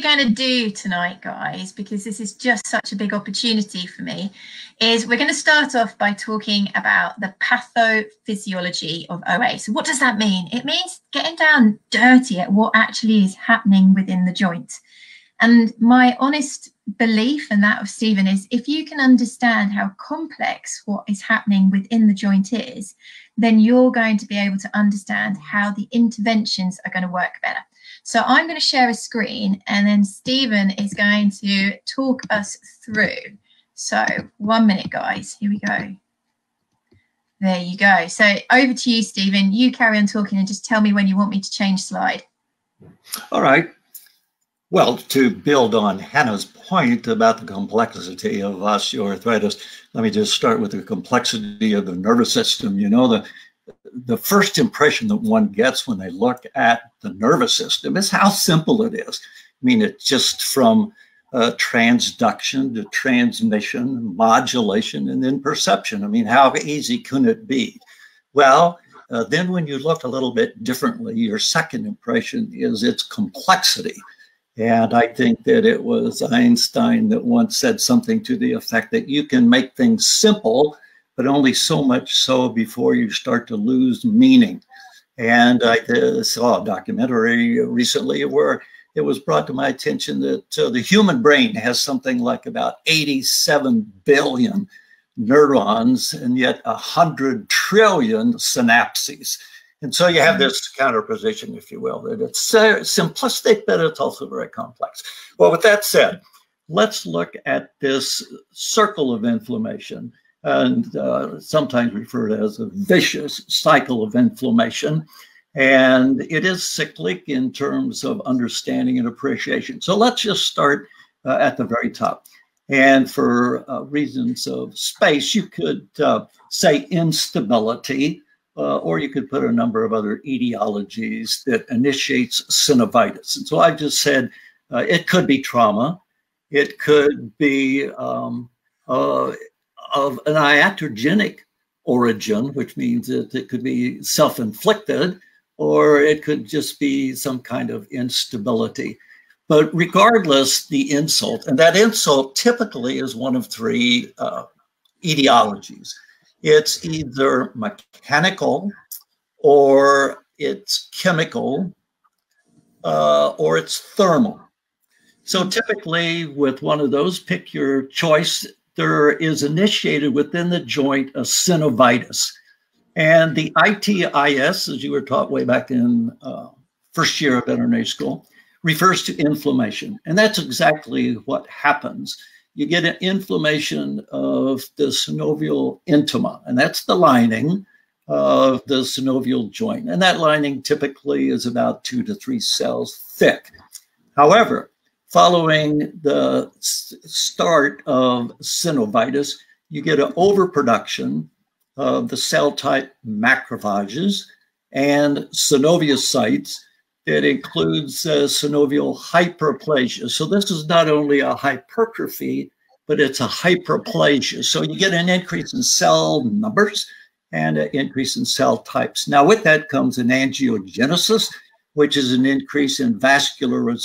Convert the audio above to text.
going to do tonight, guys, because this is just such a big opportunity for me, is we're going to start off by talking about the pathophysiology of OA. So what does that mean? It means getting down dirty at what actually is happening within the joint. And my honest belief, and that of Stephen, is if you can understand how complex what is happening within the joint is, then you're going to be able to understand how the interventions are going to work better. So I'm going to share a screen, and then Stephen is going to talk us through. So 1 minute, guys. Here we go. There you go. So over to you, Stephen. You carry on talking and just tell me when you want me to change slide. All right. Well, to build on Hannah's point about the complexity of osteoarthritis, let me just start with the complexity of the nervous system. You know, the first impression that one gets when they look at the nervous system is how simple it is. I mean, it's just from transduction to transmission, modulation, and then perception. I mean, how easy can it be? Well, then when you look a little bit differently, your second impression is its complexity. And I think that it was Einstein that once said something to the effect that you can make things simple, but only so much so before you start to lose meaning. And I saw a documentary recently where it was brought to my attention that the human brain has something like about 87 billion neurons and yet 100 trillion synapses. And so you have this counterposition, if you will, that it's simplistic, but it's also very complex. Well, with that said, let's look at this circle of inflammation, and sometimes referred to as a vicious cycle of inflammation. And it is cyclic in terms of understanding and appreciation. So let's just start at the very top. And for reasons of space, you could say instability, or you could put a number of other etiologies that initiates synovitis. And so I just said it could be trauma. It could be of an iatrogenic origin, which means that it could be self-inflicted, or it could just be some kind of instability. But regardless, the insult, and that insult typically is one of three etiologies. It's either mechanical, or it's chemical, or it's thermal. So typically with one of those, pick your choice, there is initiated within the joint a synovitis. And the ITIS, as you were taught way back in first year of veterinary school, refers to inflammation. And that's exactly what happens. You get an inflammation of the synovial intima, and that's the lining of the synovial joint. And that lining typically is about 2 to 3 cells thick. However, following the start of synovitis, you get an overproduction of the cell type macrophages and synoviocytes. It includes synovial hyperplasia. So this is not only a hypertrophy, but it's a hyperplasia. So you get an increase in cell numbers and an increase in cell types. Now with that comes an angiogenesis, which is an increase in vascularization